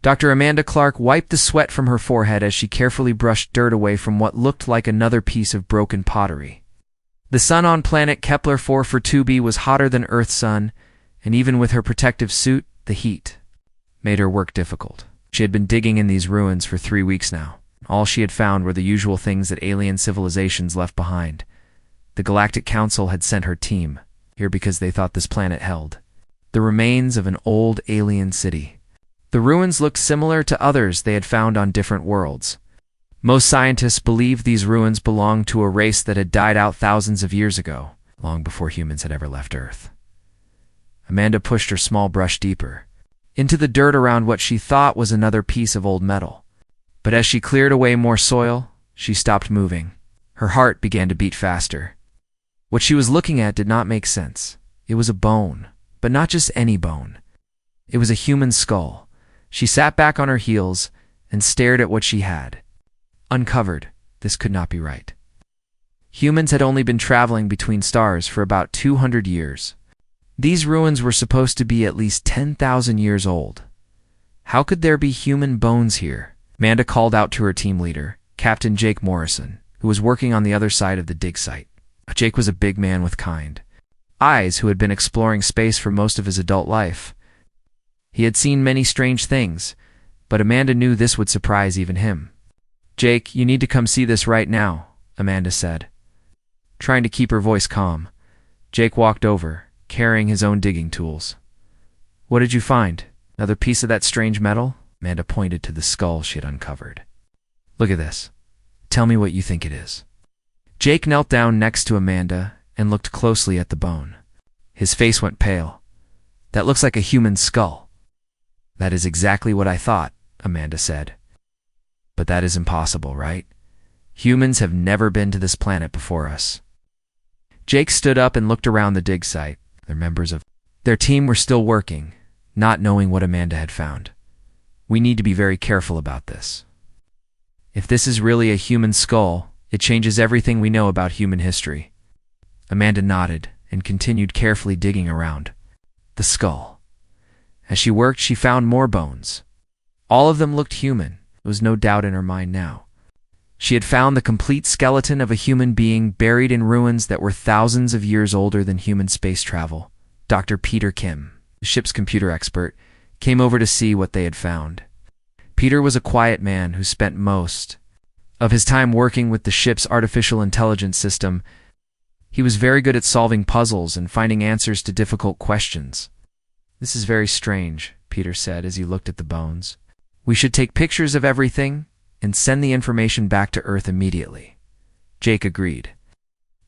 Dr. Amanda Clark wiped the sweat from her forehead as she carefully brushed dirt away from what looked like another piece of broken pottery. The sun on planet Kepler 442b was hotter than Earth's sun, and even with her protective suit, the heat made her work difficult. She had been digging in these ruins for 3 weeks now. All she had found were the usual things that alien civilizations left behind. The Galactic Council had sent her team here because they thought this planet held the remains of an old alien city. The ruins looked similar to others they had found on different worlds. Most scientists believed these ruins belonged to a race that had died out thousands of years ago, long before humans had ever left Earth. Amanda pushed her small brush deeper into the dirt around what she thought was another piece of old metal. But as she cleared away more soil, she stopped moving. Her heart began to beat faster. What she was looking at did not make sense. It was a bone, but not just any bone. It was a human skull. She sat back on her heels and stared at what she had uncovered. This could not be right. Humans had only been traveling between stars for about 200 years. These ruins were supposed to be at least 10,000 years old. How could there be human bones here? Amanda called out to her team leader, Captain Jake Morrison, who was working on the other side of the dig site. Jake was a big man with kind eyes who had been exploring space for most of his adult life. He had seen many strange things, but Amanda knew this would surprise even him. "Jake, you need to come see this right now," Amanda said. Trying to keep her voice calm, Jake walked over, carrying his own digging tools. "What did you find? Another piece of that strange metal?" Amanda pointed to the skull she had uncovered. "Look at this. Tell me what you think it is." Jake knelt down next to Amanda and looked closely at the bone. His face went pale. "That looks like a human skull." "That is exactly what I thought," Amanda said. "But that is impossible, right? Humans have never been to this planet before us." Jake stood up and looked around the dig site. The members of their team were still working, not knowing what Amanda had found. "We need to be very careful about this. If this is really a human skull, it changes everything we know about human history." Amanda nodded and continued carefully digging around the skull. As she worked, she found more bones. All of them looked human. There was no doubt in her mind now. She had found the complete skeleton of a human being buried in ruins that were thousands of years older than human space travel. Dr. Peter Kim, the ship's computer expert, came over to see what they had found. Peter was a quiet man who spent most of his time working with the ship's artificial intelligence system. He was very good at solving puzzles and finding answers to difficult questions. "This is very strange," Peter said as he looked at the bones. "We should take pictures of everything and send the information back to Earth immediately." Jake agreed.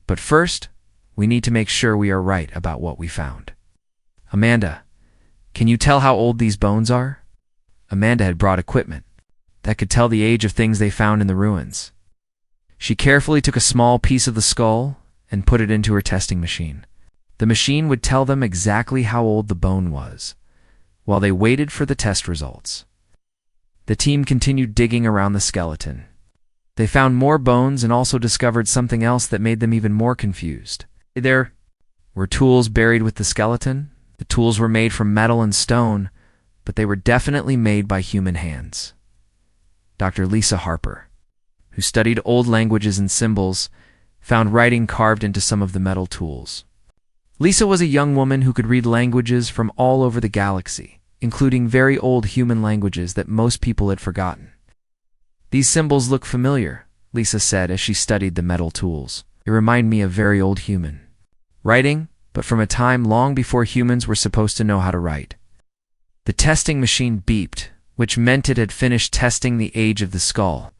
"But first, we need to make sure we are right about what we found." "Amanda, can you tell how old these bones are?" Amanda had brought equipment that could tell the age of things they found in the ruins. She carefully took a small piece of the skull and put it into her testing machine. The machine would tell them exactly how old the bone was, while they waited for the test results. The team continued digging around the skeleton. They found more bones and also discovered something else that made them even more confused. There were tools buried with the skeleton. The tools were made from metal and stone, but they were definitely made by human hands. Dr. Lisa Harper, who studied old languages and symbols, found writing carved into some of the metal tools. Lisa was a young woman who could read languages from all over the galaxy, including very old human languages that most people had forgotten. "These symbols look familiar," Lisa said as she studied the metal tools. "They remind me of very old human writing, but from a time long before humans were supposed to know how to write." The testing machine beeped, which meant it had finished testing the age of the skull.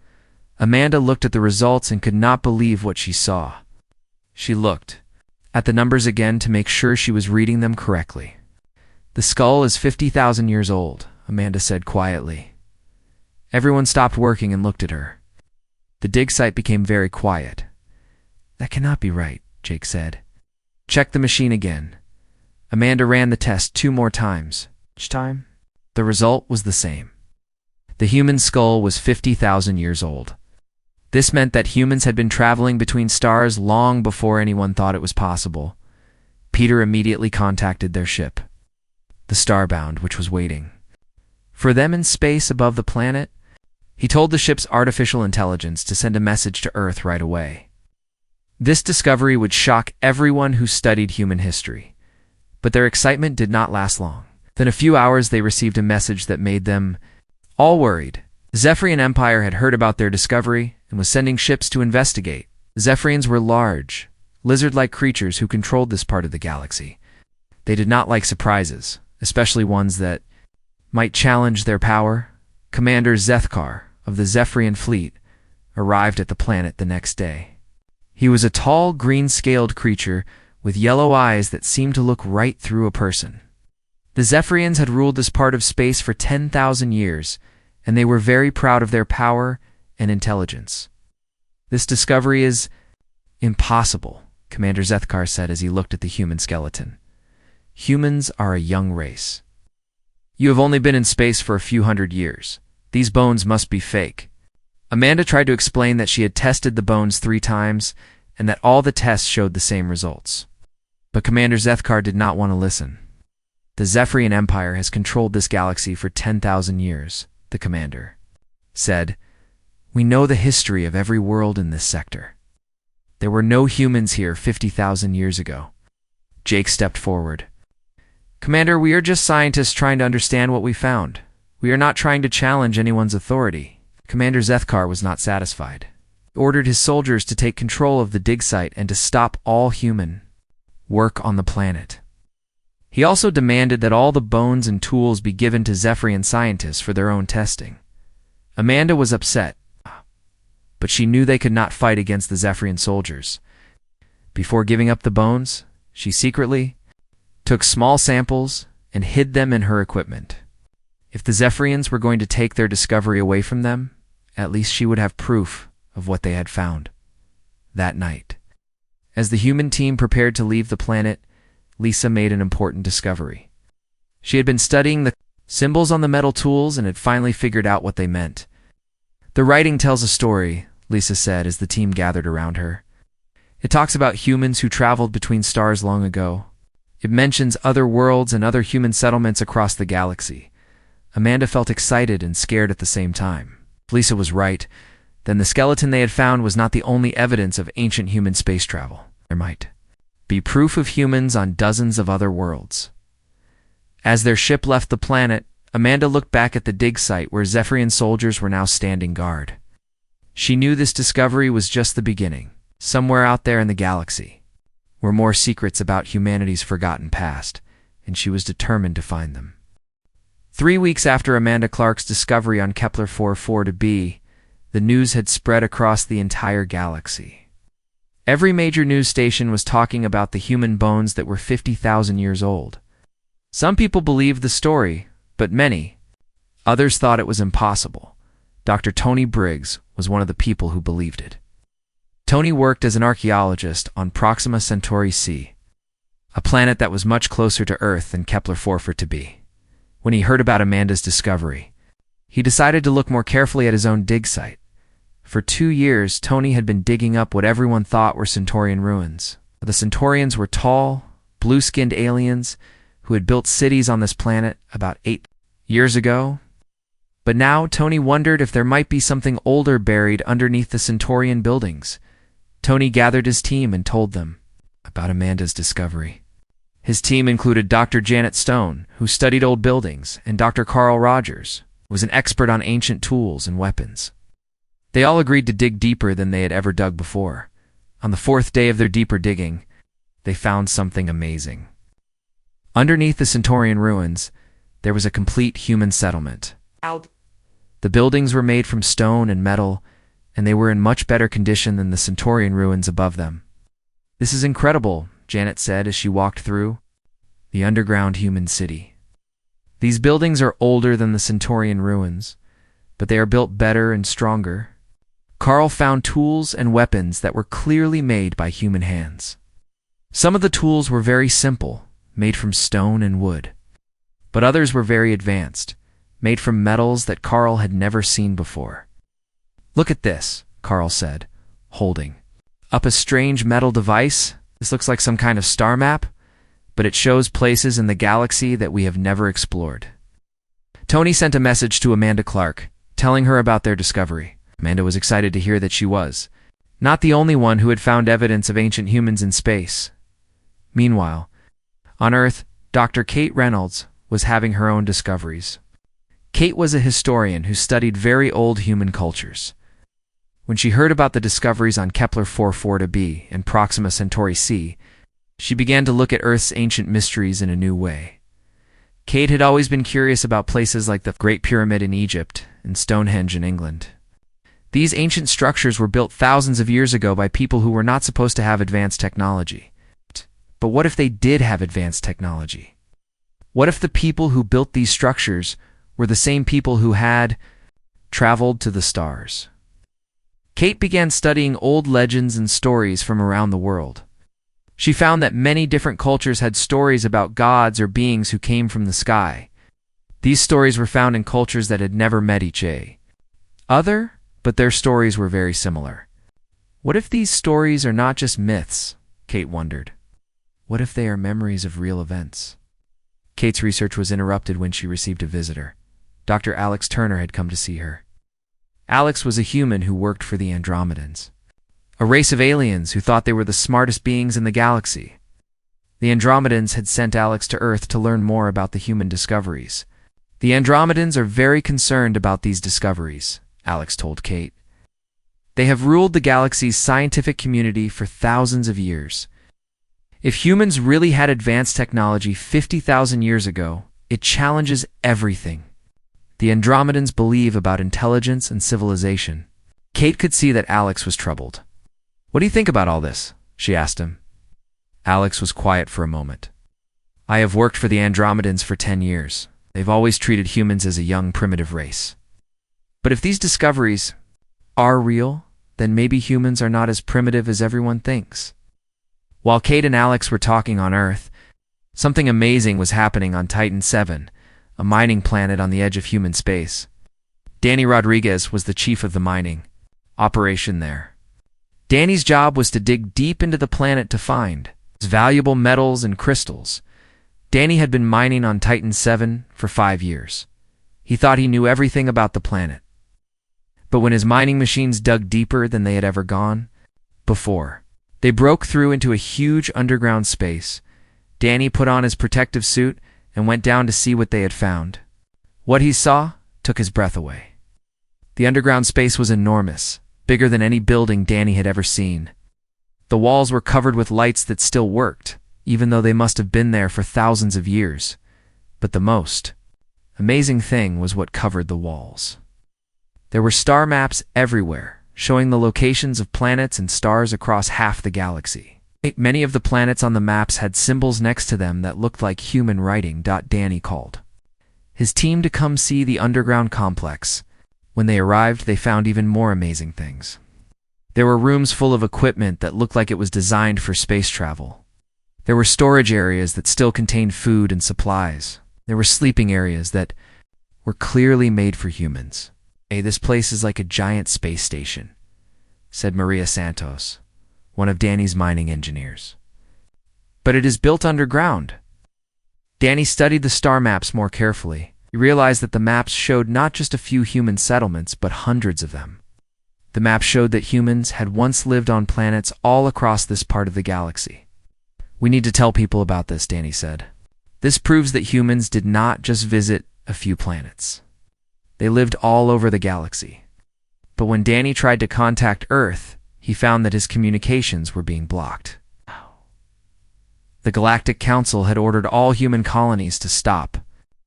Amanda looked at the results and could not believe what she saw. She looked at the numbers again to make sure she was reading them correctly. "The skull is 50,000 years old," Amanda said quietly. Everyone stopped working and looked at her. The dig site became very quiet. "That cannot be right," Jake said. "Check the machine again." Amanda ran the test 2 more times. Each time, the result was the same. The human skull was 50,000 years old. This meant that humans had been traveling between stars long before anyone thought it was possible. Peter immediately contacted their ship, the Starbound, which was waiting For them in space above the planet, he told the ship's artificial intelligence to send a message to Earth right away. This discovery would shock everyone who studied human history, but their excitement did not last long. Within a few hours, they received a message that made them all worried. The Zephyrian Empire had heard about their discovery and was sending ships to investigate. The Zephyrians were large, lizard-like creatures who controlled this part of the galaxy. They did not like surprises, especially ones that might challenge their power. Commander Zethkar of the Zephyrian fleet arrived at the planet the next day. He was a tall, green-scaled creature with yellow eyes that seemed to look right through a person. The Zephyrians had ruled this part of space for 10,000 years, and they were very proud of their power and intelligence. This discovery is impossible, Commander Zethkar said as he looked at the human skeleton. Humans are a young race. You have only been in space for a few hundred years. These bones must be fake. Amanda tried to explain that she had tested the bones 3 times and that all the tests showed the same results. But Commander Zethkar did not want to listen. The Zephyrian Empire has controlled this galaxy for 10,000 years, the commander said. We know the history of every world in this sector. There were no humans here 50,000 years ago. Jake stepped forward. Commander, we are just scientists trying to understand what we found. We are not trying to challenge anyone's authority. Commander Zethkar was not satisfied. He ordered his soldiers to take control of the dig site and to stop all human work on the planet. He also demanded that all the bones and tools be given to Zephyrian scientists for their own testing. Amanda was upset, but she knew they could not fight against the Zephyrian soldiers. Before giving up the bones, she secretly took small samples and hid them in her equipment. If the Zephyrians were going to take their discovery away from them, at least she would have proof of what they had found. That night, as the human team prepared to leave the planet, Lisa made an important discovery. She had been studying the symbols on the metal tools and had finally figured out what they meant. The writing tells a story, Lisa said as the team gathered around her. It talks about humans who traveled between stars long ago. It mentions other worlds and other human settlements across the galaxy. Amanda felt excited and scared at the same time. If Lisa was right, then the skeleton they had found was not the only evidence of ancient human space travel. There might be proof of humans on dozens of other worlds. As their ship left the planet, Amanda looked back at the dig site where Zephyrian soldiers were now standing guard. She knew this discovery was just the beginning. Somewhere out there in the galaxy were more secrets about humanity's forgotten past, and she was determined to find them. 3 weeks after Amanda Clark's discovery on Kepler 442b, the news had spread across the entire galaxy. Every major news station was talking about the human bones that were 50,000 years old. Some people believed the story, but many others thought it was impossible. Dr. Tony Briggs was one of the people who believed it. Tony worked as an archaeologist on Proxima Centauri C, a planet that was much closer to Earth than Kepler 442b. When he heard about Amanda's discovery, he decided to look more carefully at his own dig site. For 2 years, Tony had been digging up what everyone thought were Centaurian ruins. The Centaurians were tall, blue-skinned aliens who had built cities on this planet about 8 years ago. But now Tony wondered if there might be something older buried underneath the Centaurian buildings. Tony gathered his team and told them about Amanda's discovery. His team included Dr. Janet Stone, who studied old buildings, and Dr. Carl Rogers, who was an expert on ancient tools and weapons. They all agreed to dig deeper than they had ever dug before. On the 4th day of their deeper digging, they found something amazing. Underneath the Centaurian ruins, there was a complete human settlement. The buildings were made from stone and metal, and they were in much better condition than the Centaurian ruins above them. This is incredible, Janet said as she walked through the underground human city. These buildings are older than the Centaurian ruins, but they are built better and stronger. Carl found tools and weapons that were clearly made by human hands. Some of the tools were very simple, made from stone and wood, but others were very advanced, made from metals that Carl had never seen before. Look at this, Carl said, holding up a strange metal device. This looks like some kind of star map, but it shows places in the galaxy that we have never explored. Tony sent a message to Amanda Clark, telling her about their discovery. Amanda was excited to hear that she was not the only one who had found evidence of ancient humans in space. Meanwhile, on Earth, Dr. Kate Reynolds was having her own discoveries. Kate was a historian who studied very old human cultures. When she heard about the discoveries on Kepler 440b and Proxima Centauri c, she began to look at Earth's ancient mysteries in a new way. Kate had always been curious about places like the Great Pyramid in Egypt and Stonehenge in England. These ancient structures were built thousands of years ago by people who were not supposed to have advanced technology. But what if they did have advanced technology? What if the people who built these structures were the same people who had traveled to the stars? Kate began studying old legends and stories from around the world. She found that many different cultures had stories about gods or beings who came from the sky. These stories were found in cultures that had never met each other, but their stories were very similar. What if these stories are not just myths? Kate wondered. What if they are memories of real events? Kate's research was interrupted when she received a visitor. Dr. Alex Turner had come to see her. Alex was a human who worked for the Andromedans, a race of aliens who thought they were the smartest beings in the galaxy. The Andromedans had sent Alex to Earth to learn more about the human discoveries. The Andromedans are very concerned about these discoveries, Alex told Kate. They have ruled the galaxy's scientific community for thousands of years. If humans really had advanced technology 50,000 years ago, it challenges everything the Andromedans believe about intelligence and civilization. Kate could see that Alex was troubled. What do you think about all this? She asked him. Alex was quiet for a moment. I have worked for the Andromedans for 10 years. They've always treated humans as a young, primitive race. But if these discoveries are real, then maybe humans are not as primitive as everyone thinks. While Kate and Alex were talking on Earth, something amazing was happening on Titan 7, a mining planet on the edge of human space. Danny Rodriguez was the chief of the mining operation there. Danny's job was to dig deep into the planet to find valuable metals and crystals. Danny had been mining on Titan 7 for 5 years. He thought he knew everything about the planet. But when his mining machines dug deeper than they had ever gone before, they broke through into a huge underground space. Danny put on his protective suit and went down to see what they had found. What he saw took his breath away. The underground space was enormous, bigger than any building Danny had ever seen. The walls were covered with lights that still worked, even though they must have been there for thousands of years. But the most amazing thing was what covered the walls. There were star maps everywhere, showing the locations of planets and stars across half the galaxy. Many of the planets on the maps had symbols next to them that looked like human writing. Danny called his team to come see the underground complex. When they arrived, they found even more amazing things. There were rooms full of equipment that looked like it was designed for space travel. There were storage areas that still contained food and supplies. There were sleeping areas that were clearly made for humans. Hey, this place is like a giant space station, said Maria Santos, one of Danny's mining engineers. But it is built underground. Danny studied the star maps more carefully. He realized that the maps showed not just a few human settlements, but hundreds of them. The map showed that humans had once lived on planets all across this part of the galaxy. We need to tell people about this, Danny said. This proves that humans did not just visit a few planets. They lived all over the galaxy. But when Danny tried to contact Earth, he found that his communications were being blocked. The Galactic Council had ordered all human colonies to stop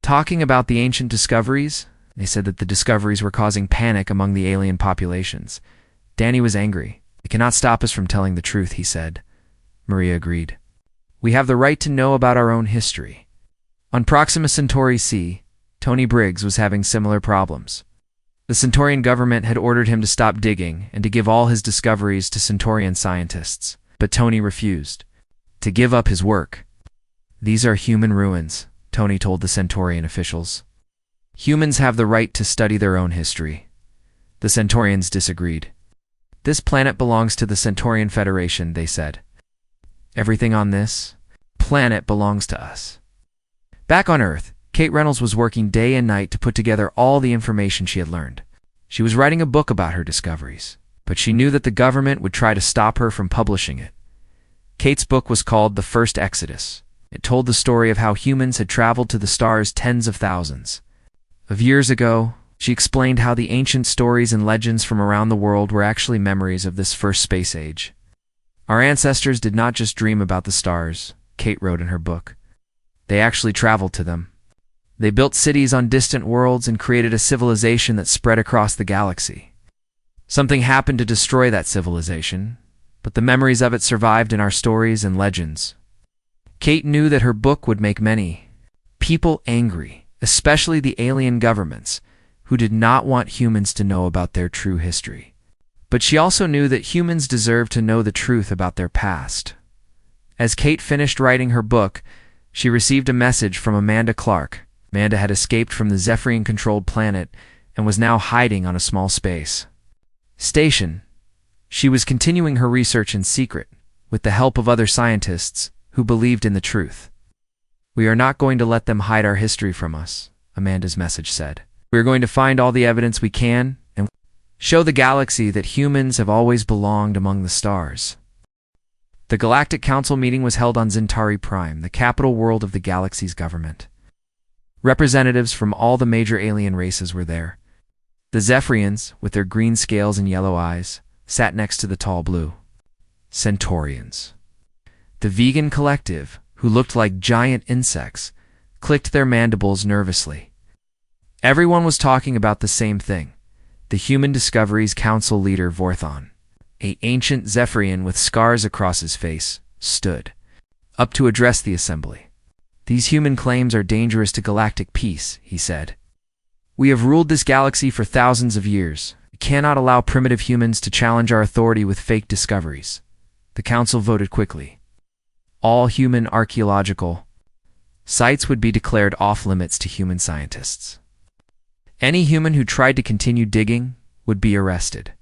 talking about the ancient discoveries. They said that the discoveries were causing panic among the alien populations. Danny was angry. It cannot stop us from telling the truth, he said. Maria agreed. We have the right to know about our own history. On Proxima Centauri c, Tony Briggs was having similar problems. The Centaurian government had ordered him to stop digging and to give all his discoveries to Centaurian scientists, but Tony refused to give up his work. These are human ruins, Tony told the Centaurian officials. Humans have the right to study their own history. The Centaurians disagreed. This planet belongs to the Centaurian Federation, they said. Everything on this planet belongs to us. Back on Earth, Kate Reynolds was working day and night to put together all the information she had learned. She was writing a book about her discoveries, but she knew that the government would try to stop her from publishing it. Kate's book was called The First Exodus. It told the story of how humans had traveled to the stars tens of thousands of years ago. She explained how the ancient stories and legends from around the world were actually memories of this first space age. Our ancestors did not just dream about the stars, Kate wrote in her book. They actually traveled to them. They built cities on distant worlds and created a civilization that spread across the galaxy. Something happened to destroy that civilization, but the memories of it survived in our stories and legends. Kate knew that her book would make many people angry, especially the alien governments, who did not want humans to know about their true history. But she also knew that humans deserved to know the truth about their past. As Kate finished writing her book, she received a message from Amanda Clark. Amanda had escaped from the Zephyrian-controlled planet and was now hiding on a small space station. She was continuing her research in secret, with the help of other scientists who believed in the truth. "We are not going to let them hide our history from us," Amanda's message said. "We are going to find all the evidence we can and show the galaxy that humans have always belonged among the stars." The Galactic Council meeting was held on Zintari Prime, the capital world of the galaxy's government. Representatives from all the major alien races were there. The Zephyrians, with their green scales and yellow eyes, sat next to the tall blue Centaurians. The vegan collective, who looked like giant insects, clicked their mandibles nervously. Everyone was talking about the same thing. The Human Discoveries Council leader Vorthon, an ancient Zephyrian with scars across his face, stood up to address the assembly. "These human claims are dangerous to galactic peace," he said. "We have ruled this galaxy for thousands of years. We cannot allow primitive humans to challenge our authority with fake discoveries." The council voted quickly. All human archaeological sites would be declared off-limits to human scientists. Any human who tried to continue digging would be arrested.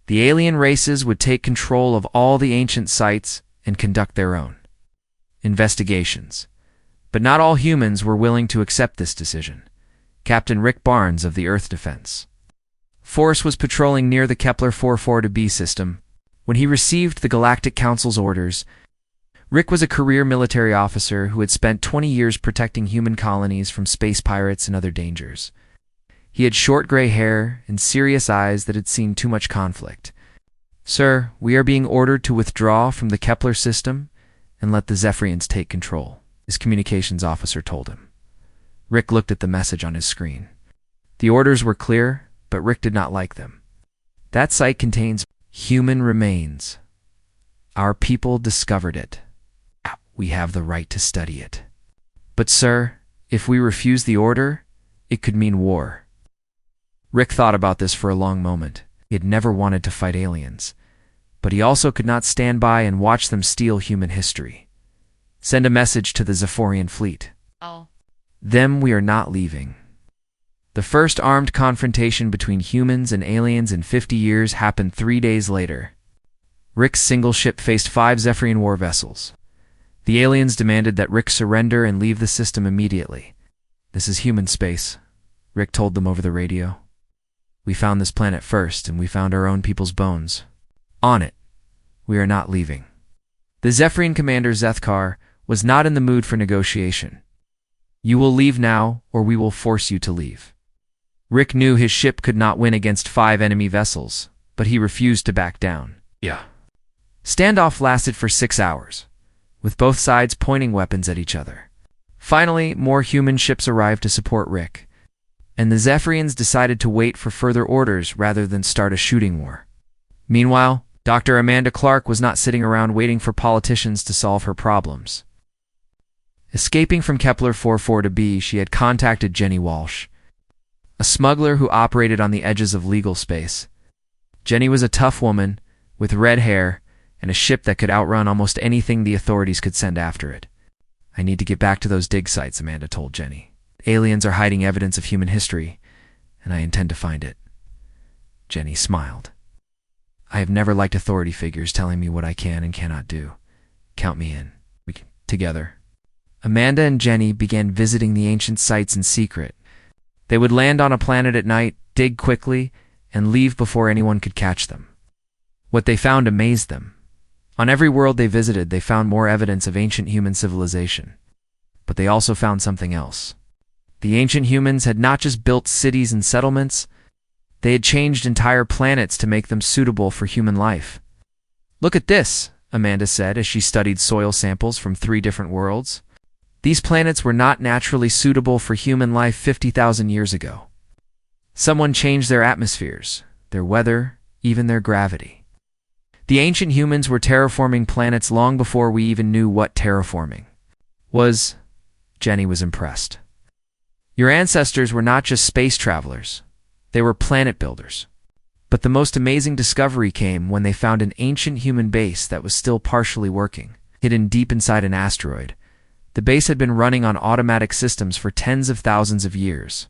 The alien races would take control of all the ancient sites and conduct their own investigations. But not all humans were willing to accept this decision. Captain Rick Barnes of the Earth Defense Force was patrolling near the Kepler 442b system when he received the Galactic Council's orders. Rick was a career military officer who had spent 20 years protecting human colonies from space pirates and other dangers. He had short gray hair and serious eyes that had seen too much conflict. "Sir, we are being ordered to withdraw from the Kepler system and let the Zephyrians take control," his communications officer told him. Rick looked at the message on his screen. The orders were clear, but Rick did not like them. "That site contains human remains. Our people discovered it. We have the right to study it. But sir, if we refuse the order, it could mean war." Rick thought about this for a long moment. He had never wanted to fight aliens, but he also could not stand by and watch them steal human history. "Send a message to the Zephyrian fleet. Them we are not leaving." The first armed confrontation between humans and aliens in 50 years happened 3 days later. Rick's single ship faced 5 Zephyrian war vessels. The aliens demanded that Rick surrender and leave the system immediately. "This is human space," Rick told them over the radio. "We found this planet first, and we found our own people's bones on it. We are not leaving." The Zephyrian commander Zethkar was not in the mood for negotiation. "You will leave now, or we will force you to leave." Rick knew his ship could not win against 5 enemy vessels, but he refused to back down. Standoff lasted for 6 hours, with both sides pointing weapons at each other. Finally, more human ships arrived to support Rick, and the Zephyrians decided to wait for further orders rather than start a shooting war. Meanwhile, Dr. Amanda Clark was not sitting around waiting for politicians to solve her problems. Escaping from Kepler 442b, she had contacted Jenny Walsh, a smuggler who operated on the edges of legal space. Jenny was a tough woman with red hair and a ship that could outrun almost anything the authorities could send after it. "I need to get back to those dig sites," Amanda told Jenny. "Aliens are hiding evidence of human history, and I intend to find it." Jenny smiled. "I have never liked authority figures telling me what I can and cannot do. Count me in. We can together." Amanda and Jenny began visiting the ancient sites in secret. They would land on a planet at night, dig quickly, and leave before anyone could catch them. What they found amazed them. On every world they visited, they found more evidence of ancient human civilization. But they also found something else. The ancient humans had not just built cities and settlements, they had changed entire planets to make them suitable for human life. "Look at this," Amanda said as she studied soil samples from 3 different worlds. These planets were not naturally suitable for human life 50,000 years ago. Someone changed their atmospheres, their weather, even their gravity. The ancient humans were terraforming planets long before we even knew what terraforming was. Jenny was impressed. "Your ancestors were not just space travelers, they were planet builders." But the most amazing discovery came when they found an ancient human base that was still partially working, hidden deep inside an asteroid. The base had been running on automatic systems for tens of thousands of years.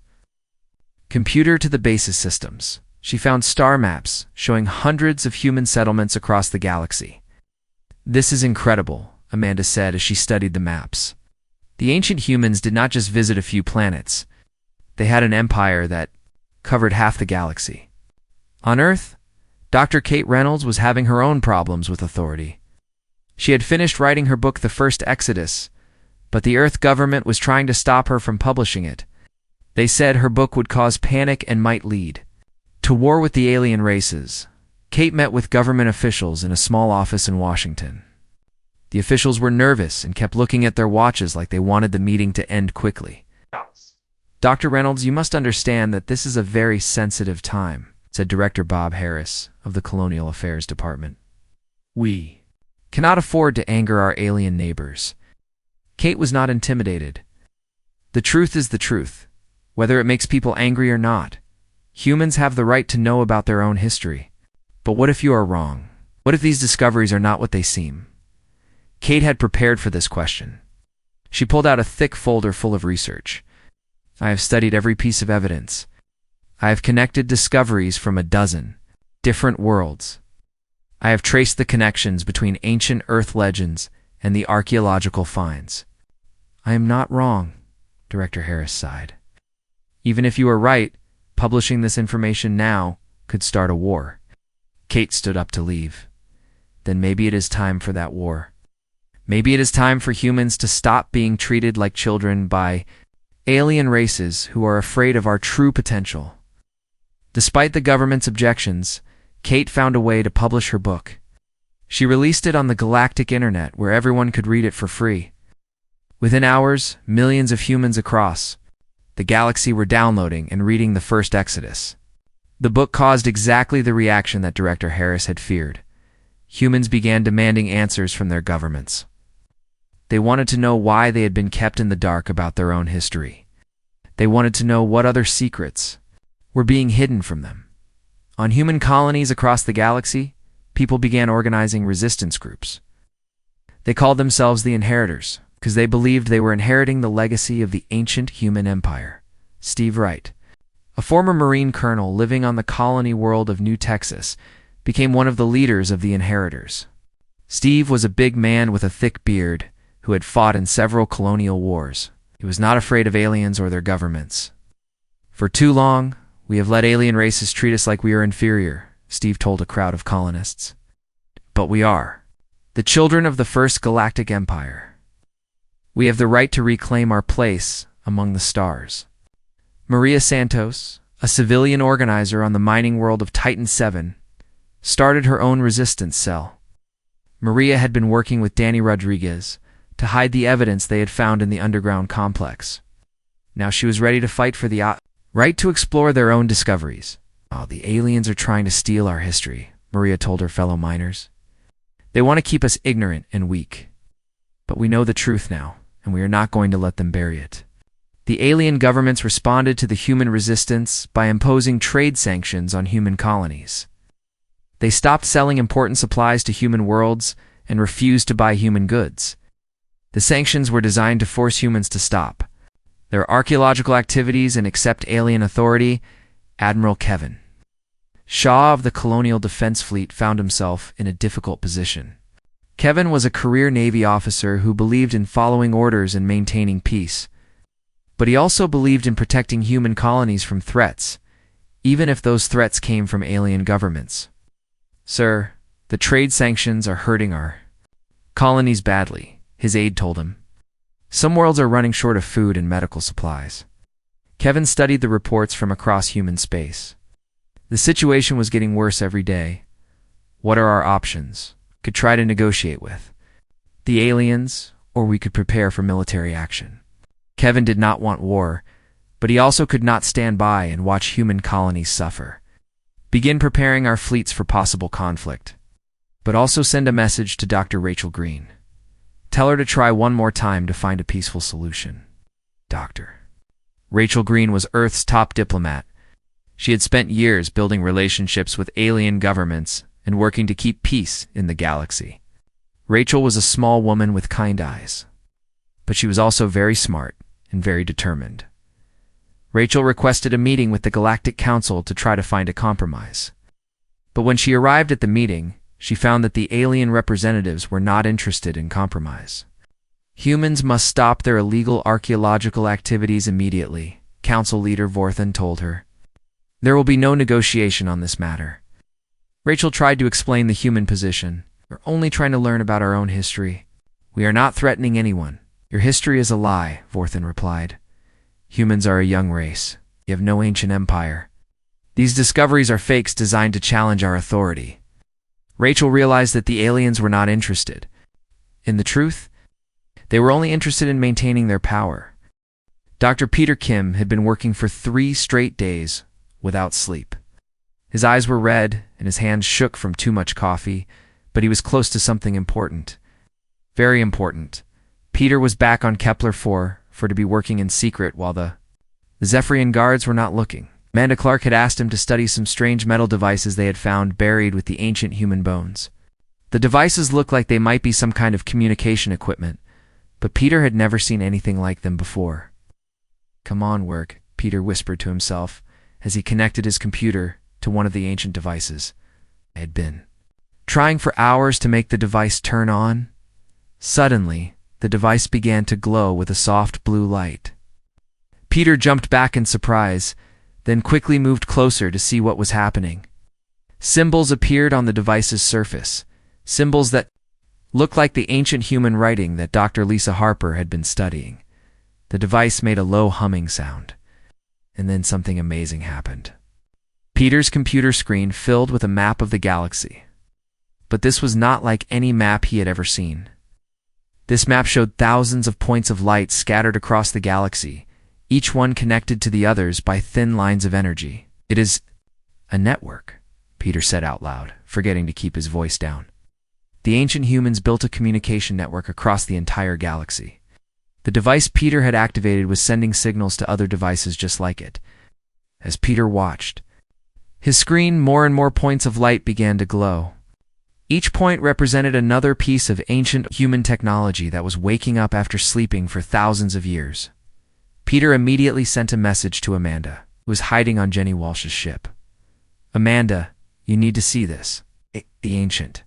Computer to the base's systems. She found star maps showing hundreds of human settlements across the galaxy. "This is incredible," Amanda said as she studied the maps. The ancient humans did not just visit a few planets. They had an empire that covered half the galaxy. On Earth, Dr. Kate Reynolds was having her own problems with authority. She had finished writing her book The First Exodus, but the Earth government was trying to stop her from publishing it. They said her book would cause panic and might lead to war with the alien races. Kate met with government officials in a small office in Washington. The officials were nervous and kept looking at their watches like they wanted the meeting to end quickly. "Dr. Reynolds, you must understand that this is a very sensitive time," said Director Bob Harris of the Colonial Affairs Department. "We cannot afford to anger our alien neighbors." Kate was not intimidated. "The truth is the truth, whether it makes people angry or not. Humans have the right to know about their own history. But what if you are wrong? What if these discoveries are not what they seem?" Kate had prepared for this question. She pulled out a thick folder full of research. "I have studied every piece of evidence. I have connected discoveries from a dozen different worlds. I have traced the connections between ancient Earth legends and the archaeological finds." "I am not wrong," Director Harris sighed. "Even if you are right, publishing this information now could start a war." Kate stood up to leave. "Then maybe it is time for that war. Maybe it is time for humans to stop being treated like children by alien races who are afraid of our true potential." Despite the government's objections, Kate found a way to publish her book. She released it on the galactic internet where everyone could read it for free. Within hours, millions of humans across the galaxy were downloading and reading The First Exodus. The book caused exactly the reaction that Director Harris had feared. Humans began demanding answers from their governments. They wanted to know why they had been kept in the dark about their own history. They wanted to know what other secrets were being hidden from them. On human colonies across the galaxy, people began organizing resistance groups. They called themselves the Inheritors because they believed they were inheriting the legacy of the ancient human empire. Steve Wright, a former Marine colonel living on the colony world of New Texas, became one of the leaders of the Inheritors. Steve was a big man with a thick beard who had fought in several colonial wars. He was not afraid of aliens or their governments. "For too long, we have let alien races treat us like we are inferior," Steve told a crowd of colonists. "But we are the children of the first galactic empire. We have the right to reclaim our place among the stars." Maria Santos, a civilian organizer on the mining world of Titan 7, started her own resistance cell. Maria had been working with Danny Rodriguez to hide the evidence they had found in the underground complex. Now she was ready to fight for the right to explore their own discoveries. "Oh, the aliens are trying to steal our history," Maria told her fellow miners. "They want to keep us ignorant and weak. But we know the truth now, and we are not going to let them bury it." The alien governments responded to the human resistance by imposing trade sanctions on human colonies. They stopped selling important supplies to human worlds and refused to buy human goods. The sanctions were designed to force humans to stop their archaeological activities and accept alien authority. Admiral Kevin Shaw of the Colonial Defense Fleet found himself in a difficult position. Kevin was a career Navy officer who believed in following orders and maintaining peace. But he also believed in protecting human colonies from threats, even if those threats came from alien governments. "Sir, the trade sanctions are hurting our colonies badly," his aide told him. "Some worlds are running short of food and medical supplies." Kevin studied the reports from across human space. The situation was getting worse every day. What are our options? Could try to negotiate with the aliens, or we could prepare for military action. Kevin did not want war, but he also could not stand by and watch human colonies suffer. "Begin preparing our fleets for possible conflict, but also send a message to Dr. Rachel Green. Tell her to try one more time to find a peaceful solution." Dr. Rachel Green was Earth's top diplomat. She had spent years building relationships with alien governments and working to keep peace in the galaxy. Rachel was a small woman with kind eyes, but she was also very smart and very determined. Rachel requested a meeting with the Galactic Council to try to find a compromise. But when she arrived at the meeting, she found that the alien representatives were not interested in compromise. "Humans must stop their illegal archaeological activities immediately," Council leader Vorthan told her. "There will be no negotiation on this matter." Rachel tried to explain the human position. "We're only trying to learn about our own history. We are not threatening anyone." "Your history is a lie," Vorthan replied. "Humans are a young race. You have no ancient empire. These discoveries are fakes designed to challenge our authority." Rachel realized that the aliens were not interested in the truth. They were only interested in maintaining their power. Dr. Peter Kim had been working for 3 straight days without sleep. His eyes were red and his hands shook from too much coffee, but he was close to something important. Very important. Peter was back on Kepler 4 to be working in secret while the Zephyrian guards were not looking. Amanda Clark had asked him to study some strange metal devices they had found buried with the ancient human bones. The devices looked like they might be some kind of communication equipment, but Peter had never seen anything like them before. "Come on, work," Peter whispered to himself as he connected his computer to one of the ancient devices. He had been trying for hours to make the device turn on. Suddenly, the device began to glow with a soft blue light. Peter jumped back in surprise, then quickly moved closer to see what was happening. Symbols appeared on the device's surface, symbols that looked like the ancient human writing that Dr. Lisa Harper had been studying. The device made a low humming sound, and then something amazing happened. Peter's computer screen filled with a map of the galaxy. But this was not like any map he had ever seen. This map showed thousands of points of light scattered across the galaxy, each one connected to the others by thin lines of energy. "It is a network," Peter said out loud, forgetting to keep his voice down. The ancient humans built a communication network across the entire galaxy. The device Peter had activated was sending signals to other devices just like it. As Peter watched, his screen, more and more points of light began to glow. Each point represented another piece of ancient human technology that was waking up after sleeping for thousands of years. Peter immediately sent a message to Amanda, who was hiding on Jenny Walsh's ship. "Amanda, you need to see this. The ancient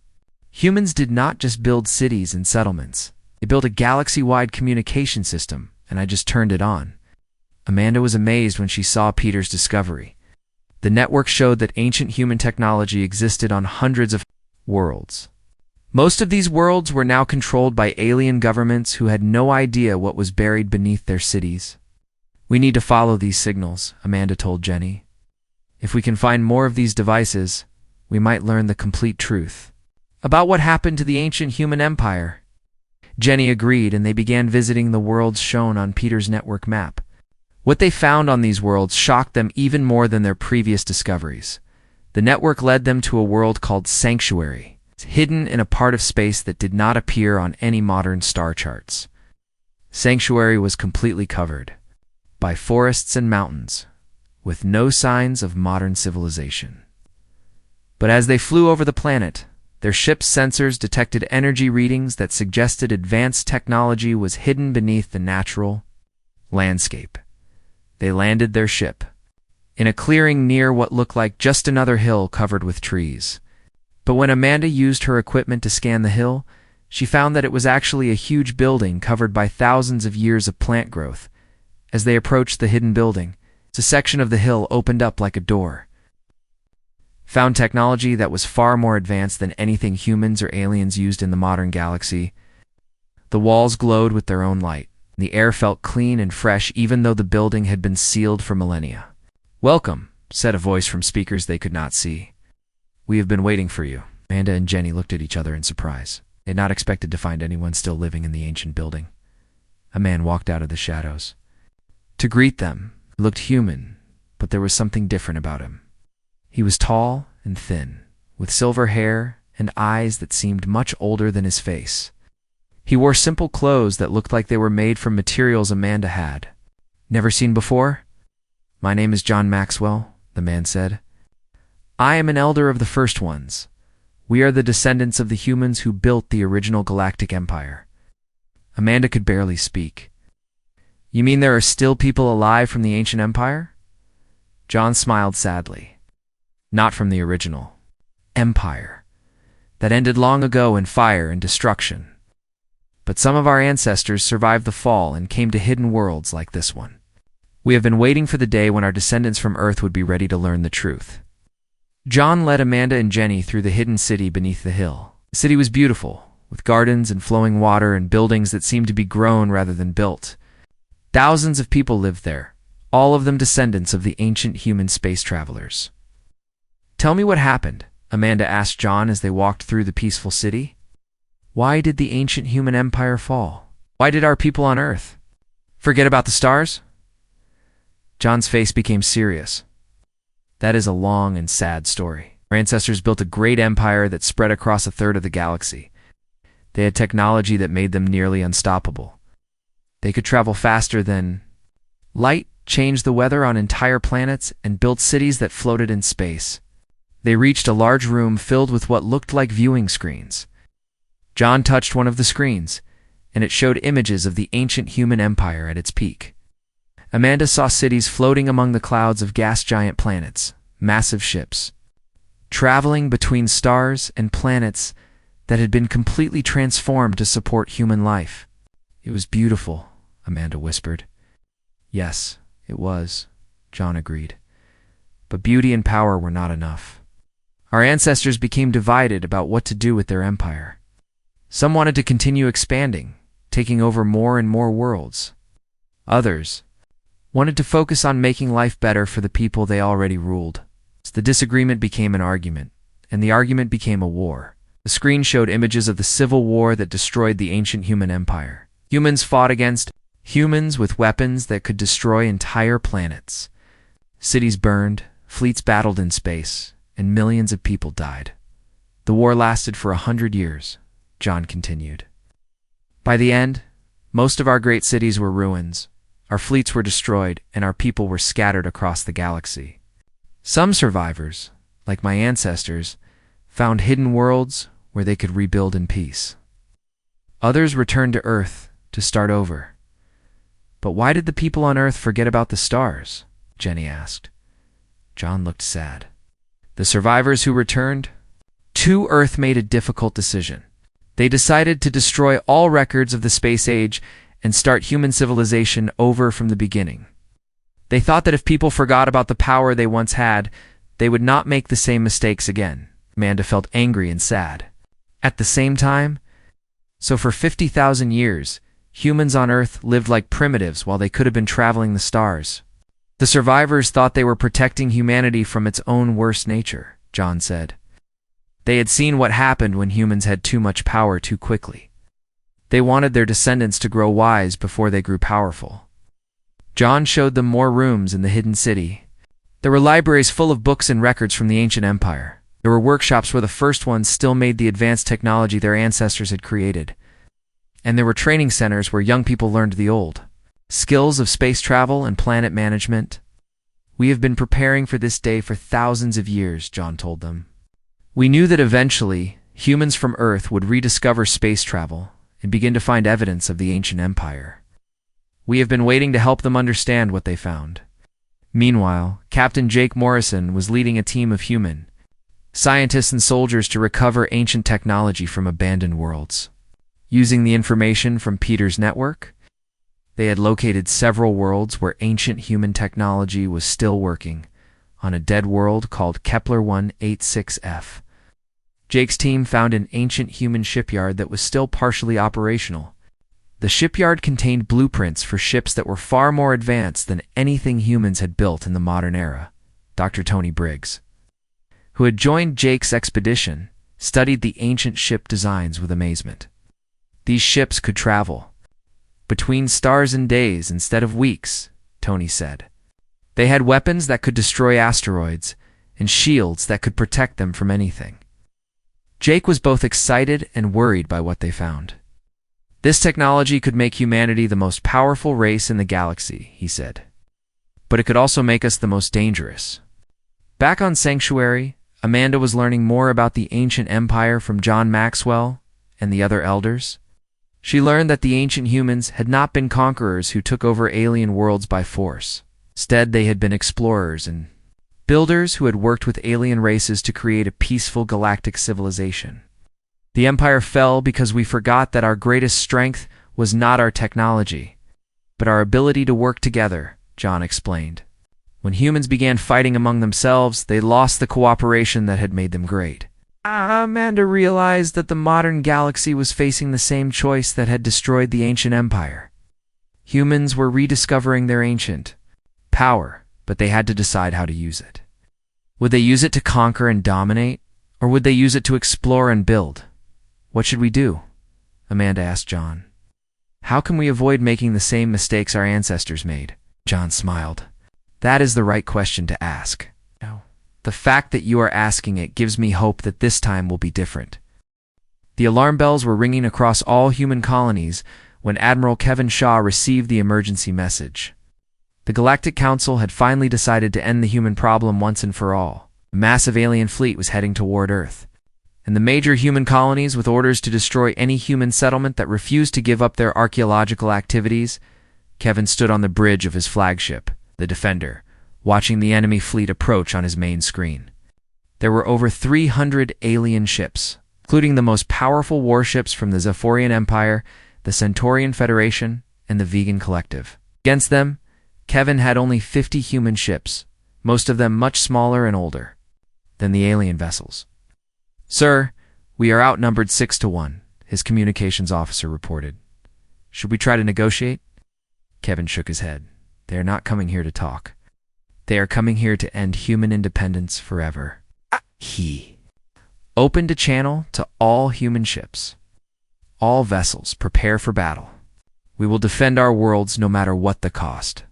humans did not just build cities and settlements. They built a galaxy-wide communication system, and I just turned it on." Amanda was amazed when she saw Peter's discovery. The network showed that ancient human technology existed on hundreds of worlds. Most of these worlds were now controlled by alien governments who had no idea what was buried beneath their cities. "We need to follow these signals," Amanda told Jenny. "If we can find more of these devices, we might learn the complete truth about what happened to the ancient human empire." Jenny agreed, and they began visiting the worlds shown on Peter's network map. What they found on these worlds shocked them even more than their previous discoveries. The network led them to a world called Sanctuary, hidden in a part of space that did not appear on any modern star charts. Sanctuary was completely covered by forests and mountains, with no signs of modern civilization. But as they flew over the planet, their ship's sensors detected energy readings that suggested advanced technology was hidden beneath the natural landscape. They landed their ship in a clearing near what looked like just another hill covered with trees. But when Amanda used her equipment to scan the hill, She found that it was actually a huge building covered by thousands of years of plant growth. As they approached the hidden building, a section of the hill opened up like a door. Found technology that was far more advanced than anything humans or aliens used in the modern galaxy. The walls glowed with their own light. The air felt clean and fresh even though the building had been sealed for millennia. "Welcome," said a voice from speakers they could not see. "We have been waiting for you." Amanda and Jenny looked at each other in surprise. They had not expected to find anyone still living in the ancient building. A man walked out of the shadows. To greet them, he looked human, but there was something different about him. He was tall and thin, with silver hair and eyes that seemed much older than his face. He wore simple clothes that looked like they were made from materials Amanda had. "Never seen before?" "My name is John Maxwell," the man said. "I am an elder of the first ones. We are the descendants of the humans who built the original galactic empire." Amanda could barely speak. "You mean there are still people alive from the ancient empire?" John smiled sadly. "Not from the original empire. That ended long ago in fire and destruction. But some of our ancestors survived the fall and came to hidden worlds like this one. We have been waiting for the day when our descendants from Earth would be ready to learn the truth." John led Amanda and Jenny through the hidden city beneath the hill. The city was beautiful, with gardens and flowing water and buildings that seemed to be grown rather than built. Thousands of people lived there, all of them descendants of the ancient human space travelers. "Tell me what happened," Amanda asked John as they walked through the peaceful city. "Why did the ancient human empire fall? Why did our people on Earth forget about the stars?" John's face became serious. "That is a long and sad story. Our ancestors built a great empire that spread across a third of the galaxy. They had technology that made them nearly unstoppable. They could travel faster than light, change the weather on entire planets, and build cities that floated in space. They reached a large room filled with what looked like viewing screens. John touched one of the screens, and it showed images of the ancient human empire at its peak. Amanda saw cities floating among the clouds of gas-giant planets, massive ships, traveling between stars and planets that had been completely transformed to support human life. "It was beautiful," Amanda whispered. "Yes, it was," John agreed. "But beauty and power were not enough. Our ancestors became divided about what to do with their empire. Some wanted to continue expanding, taking over more and more worlds. Others wanted to focus on making life better for the people they already ruled. So the disagreement became an argument, and the argument became a war. The screen showed images of the civil war that destroyed the ancient human empire. Humans fought against humans with weapons that could destroy entire planets. Cities burned, fleets battled in space, and millions of people died. The war lasted for 100 years, John continued. By the end, most of our great cities were ruins. Our fleets were destroyed, and our people were scattered across the galaxy. Some survivors, like my ancestors, found hidden worlds where they could rebuild in peace. Others returned to Earth to start over. But why did the people on Earth forget about the stars? Jenny asked. John looked sad. The survivors who returned to Earth made a difficult decision. They decided to destroy all records of the space age and start human civilization over from the beginning. They thought that if people forgot about the power they once had, they would not make the same mistakes again. Amanda felt angry and sad. At the same time, so for 50,000 years, humans on Earth lived like primitives while they could have been traveling the stars. The survivors thought they were protecting humanity from its own worst nature, John said. They had seen what happened when humans had too much power too quickly. They wanted their descendants to grow wise before they grew powerful. John showed them more rooms in the hidden city. There were libraries full of books and records from the ancient empire. There were workshops where the first ones still made the advanced technology their ancestors had created. And there were training centers where young people learned the old skills of space travel and planet management. We have been preparing for this day for thousands of years, John told them. We knew that eventually, humans from Earth would rediscover space travel and begin to find evidence of the ancient empire. We have been waiting to help them understand what they found. Meanwhile, Captain Jake Morrison was leading a team of human scientists and soldiers to recover ancient technology from abandoned worlds. Using the information from Peter's network, they had located several worlds where ancient human technology was still working, on a dead world called Kepler 186f. Jake's team found an ancient human shipyard that was still partially operational. The shipyard contained blueprints for ships that were far more advanced than anything humans had built in the modern era. Dr. Tony Briggs, who had joined Jake's expedition, studied the ancient ship designs with amazement. These ships could travel between stars in days instead of weeks, Tony said. They had weapons that could destroy asteroids and shields that could protect them from anything. Jake was both excited and worried by what they found. This technology could make humanity the most powerful race in the galaxy, he said. But it could also make us the most dangerous. Back on Sanctuary, Amanda was learning more about the ancient empire from John Maxwell and the other elders. She learned that the ancient humans had not been conquerors who took over alien worlds by force. Instead, they had been explorers and builders who had worked with alien races to create a peaceful galactic civilization. The empire fell because we forgot that our greatest strength was not our technology, but our ability to work together, John explained. When humans began fighting among themselves, they lost the cooperation that had made them great. Amanda realized that the modern galaxy was facing the same choice that had destroyed the ancient empire. Humans were rediscovering their ancient power, but they had to decide how to use it. Would they use it to conquer and dominate, or would they use it to explore and build? What should we do? Amanda asked John. How can we avoid making the same mistakes our ancestors made? John smiled. That is the right question to ask. The fact that you are asking it gives me hope that this time will be different. The alarm bells were ringing across all human colonies when Admiral Kevin Shaw received the emergency message. The Galactic Council had finally decided to end the human problem once and for all. A massive alien fleet was heading toward Earth, and the major human colonies, with orders to destroy any human settlement that refused to give up their archaeological activities. Kevin stood on the bridge of his flagship, the Defender, watching the enemy fleet approach on his main screen. There were over 300 alien ships, including the most powerful warships from the Zephyrian Empire, the Centaurian Federation, and the Vegan Collective. Against them, Kevin had only 50 human ships, most of them much smaller and older than the alien vessels. Sir, we are outnumbered 6-1, his communications officer reported. Should we try to negotiate? Kevin shook his head. They are not coming here to talk. They are coming here to end human independence forever. He opened a channel to all human ships. All vessels, prepare for battle. We will defend our worlds no matter what the cost.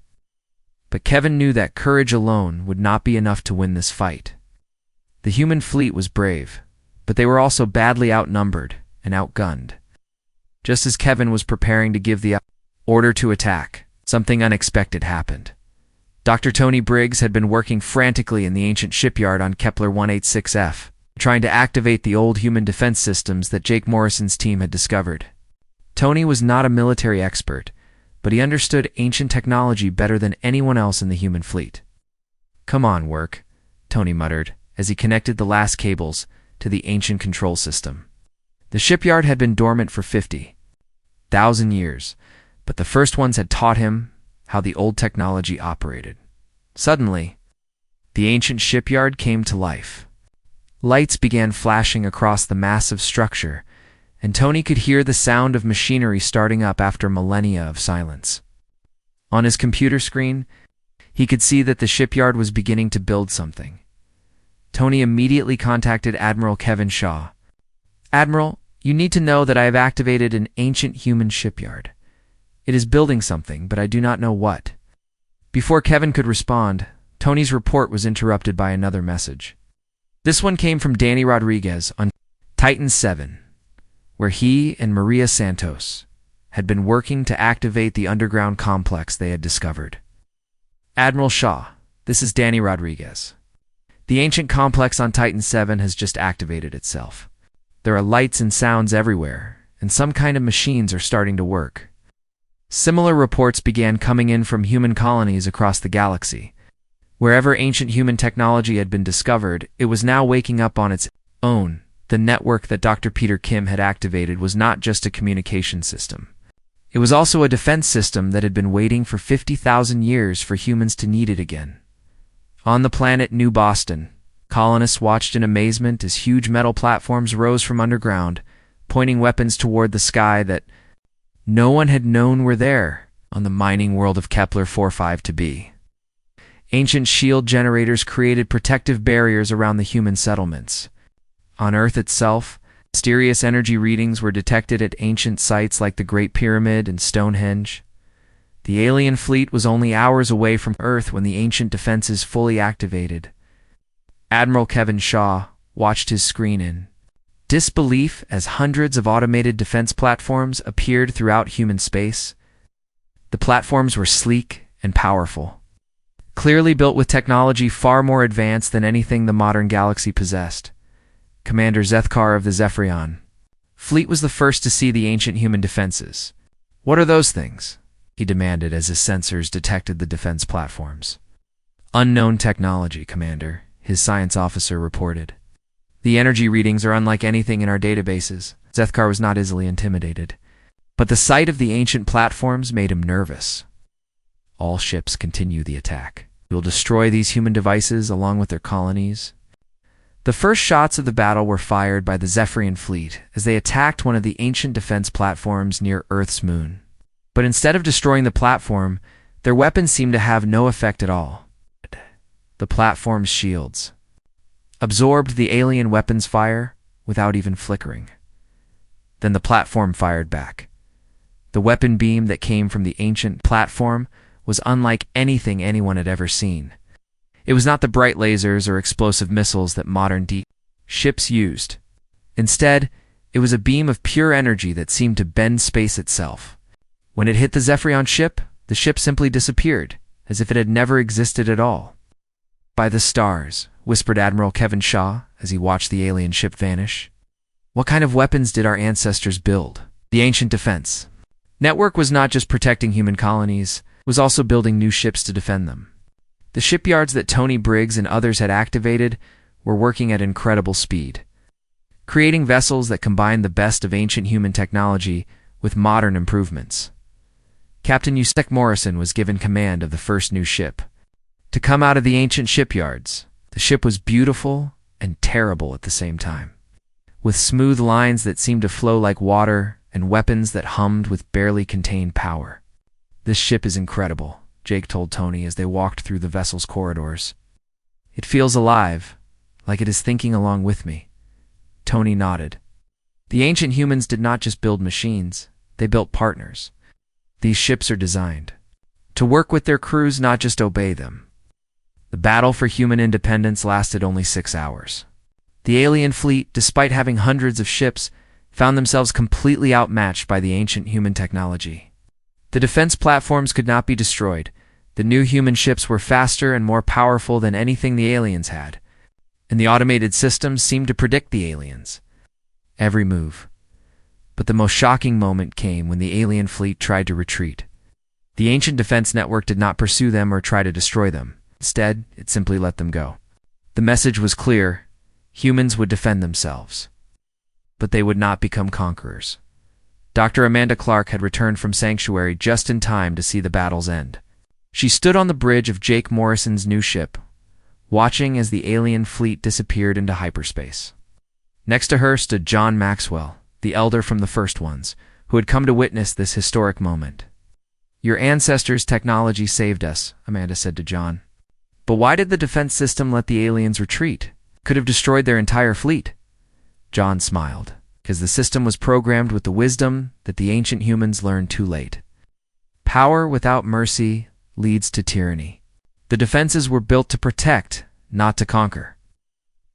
But Kevin knew that courage alone would not be enough to win this fight. The human fleet was brave, but they were also badly outnumbered and outgunned. Just as Kevin was preparing to give the order to attack, something unexpected happened. Dr. Tony Briggs had been working frantically in the ancient shipyard on Kepler 186f, trying to activate the old human defense systems that Jake Morrison's team had discovered. Tony was not a military expert, but he understood ancient technology better than anyone else in the human fleet. Come on, work, Tony muttered as he connected the last cables to the ancient control system. The shipyard had been dormant for 50,000 years, but the first ones had taught him how the old technology operated. Suddenly, the ancient shipyard came to life. Lights began flashing across the massive structure, and Tony could hear the sound of machinery starting up after millennia of silence. On his computer screen, he could see that the shipyard was beginning to build something. Tony immediately contacted Admiral Kevin Shaw. Admiral, you need to know that I have activated an ancient human shipyard. It is building something, but I do not know what. Before Kevin could respond, Tony's report was interrupted by another message. This one came from Danny Rodriguez on Titan 7, where he and Maria Santos had been working to activate the underground complex they had discovered. Admiral Shaw, this is Danny Rodriguez. The ancient complex on Titan 7 has just activated itself. There are lights and sounds everywhere, and some kind of machines are starting to work. Similar reports began coming in from human colonies across the galaxy. Wherever ancient human technology had been discovered, it was now waking up on its own. The network that Dr. Peter Kim had activated was not just a communication system. It was also a defense system that had been waiting for 50,000 years for humans to need it again. On the planet New Boston, colonists watched in amazement as huge metal platforms rose from underground, pointing weapons toward the sky that no one had known were there on the mining world of Kepler 45b. Ancient shield generators created protective barriers around the human settlements. On Earth itself, mysterious energy readings were detected at ancient sites like the Great Pyramid and Stonehenge. The alien fleet was only hours away from Earth when the ancient defenses fully activated. Admiral Kevin Shaw watched his screen in disbelief as hundreds of automated defense platforms appeared throughout human space. The platforms were sleek and powerful, clearly built with technology far more advanced than anything the modern galaxy possessed. Commander Zethkar of the Zephyrion fleet was the first to see the ancient human defenses. "What are those things?" he demanded as his sensors detected the defense platforms. "Unknown technology, Commander," his science officer reported. "The energy readings are unlike anything in our databases." Zethkar was not easily intimidated, but the sight of the ancient platforms made him nervous. "All ships continue the attack. We will destroy these human devices along with their colonies." The first shots of the battle were fired by the Zephyrian fleet as they attacked one of the ancient defense platforms near Earth's moon. But instead of destroying the platform, their weapons seemed to have no effect at all. The platform's shields absorbed the alien weapons fire without even flickering. Then the platform fired back. The weapon beam that came from the ancient platform was unlike anything anyone had ever seen. It was not the bright lasers or explosive missiles that modern deep ships used. Instead, it was a beam of pure energy that seemed to bend space itself. When it hit the Zephyrion ship, the ship simply disappeared, as if it had never existed at all. "By the stars," whispered Admiral Kevin Shaw as he watched the alien ship vanish. "What kind of weapons did our ancestors build?" The ancient defense network was not just protecting human colonies, it was also building new ships to defend them. The shipyards that Tony Briggs and others had activated were working at incredible speed, creating vessels that combined the best of ancient human technology with modern improvements. Captain Eustace Morrison was given command of the first new ship. To come out of the ancient shipyards, the ship was beautiful and terrible at the same time, with smooth lines that seemed to flow like water and weapons that hummed with barely contained power. "This ship is incredible," Jake told Tony as they walked through the vessel's corridors. "It feels alive, like it is thinking along with me." Tony nodded. The ancient humans did not just build machines, they built partners. These ships are designed to work with their crews, not just obey them. The battle for human independence lasted only 6 hours. The alien fleet, despite having hundreds of ships, found themselves completely outmatched by the ancient human technology. The defense platforms could not be destroyed. The new human ships were faster and more powerful than anything the aliens had, and the automated systems seemed to predict the aliens' every move. But the most shocking moment came when the alien fleet tried to retreat. The ancient defense network did not pursue them or try to destroy them. Instead, it simply let them go. The message was clear: humans would defend themselves, but they would not become conquerors. Dr. Amanda Clark had returned from Sanctuary just in time to see the battle's end. She stood on the bridge of Jake Morrison's new ship, watching as the alien fleet disappeared into hyperspace. Next to her stood John Maxwell, the elder from the First Ones, who had come to witness this historic moment. "Your ancestors' technology saved us," Amanda said to John. "But why did the defense system let the aliens retreat? Could have destroyed their entire fleet." John smiled, because the system was programmed with the wisdom that the ancient humans learned too late. Power without mercy leads to tyranny. The defenses were built to protect, not to conquer.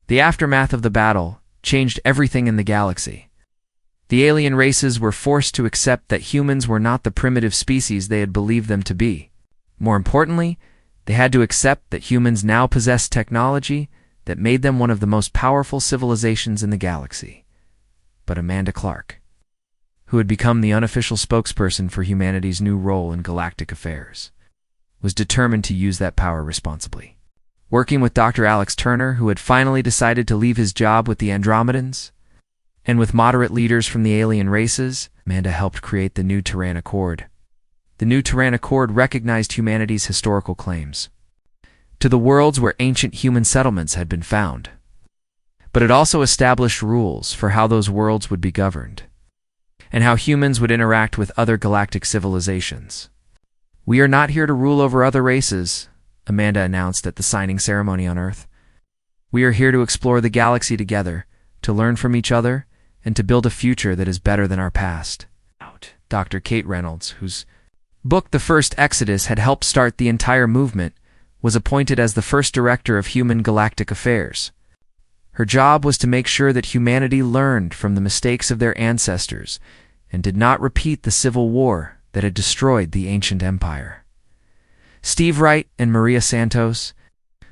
The aftermath of the battle changed everything in the galaxy. The alien races were forced to accept that humans were not the primitive species they had believed them to be. More importantly, they had to accept that humans now possessed technology that made them one of the most powerful civilizations in the galaxy. But Amanda Clark, who had become the unofficial spokesperson for humanity's new role in galactic affairs, was determined to use that power responsibly. Working with Dr. Alex Turner, who had finally decided to leave his job with the Andromedans, And with moderate leaders from the alien races, Amanda helped create the New Terran Accord. The New Terran Accord recognized humanity's historical claims to the worlds where ancient human settlements had been found. But it also established rules for how those worlds would be governed, and how humans would interact with other galactic civilizations. "We are not here to rule over other races," Amanda announced at the signing ceremony on Earth. "We are here to explore the galaxy together, to learn from each other, and to build a future that is better than our past." Dr. Kate Reynolds, whose book The First Exodus had helped start the entire movement, was appointed as the first director of Human Galactic Affairs. Her job was to make sure that humanity learned from the mistakes of their ancestors and did not repeat the civil war that had destroyed the ancient empire. Steve Wright and Maria Santos,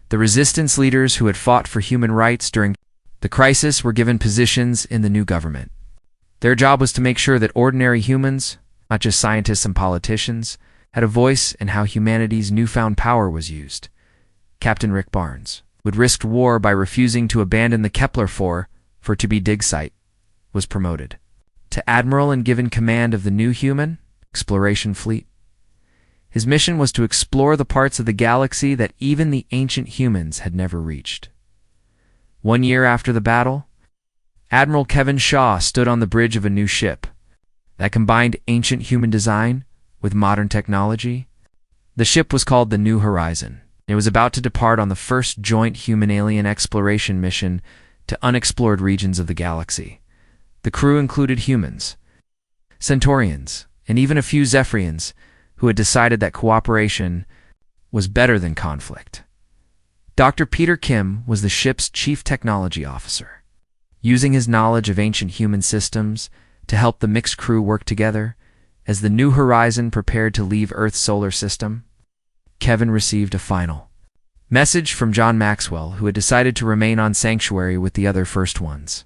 the resistance leaders who had fought for human rights during the crisis, were given positions in the new government. Their job was to make sure that ordinary humans, not just scientists and politicians, had a voice in how humanity's newfound power was used. Captain Rick Barnes would risk war by refusing to abandon the Kepler-4 for to-be dig site, was promoted to admiral and given command of the new human exploration fleet. His mission was to explore the parts of the galaxy that even the ancient humans had never reached. 1 year after the battle, Admiral Kevin Shaw stood on the bridge of a new ship that combined ancient human design with modern technology. The ship was called the New Horizon. It was about to depart on the first joint human-alien exploration mission to unexplored regions of the galaxy. The crew included humans, Centaurians, and even a few Zephyrians who had decided that cooperation was better than conflict. Dr. Peter Kim was the ship's chief technology officer, using his knowledge of ancient human systems to help the mixed crew work together. As the New Horizon prepared to leave Earth's solar system, Kevin received a final message from John Maxwell, who had decided to remain on Sanctuary with the other First Ones.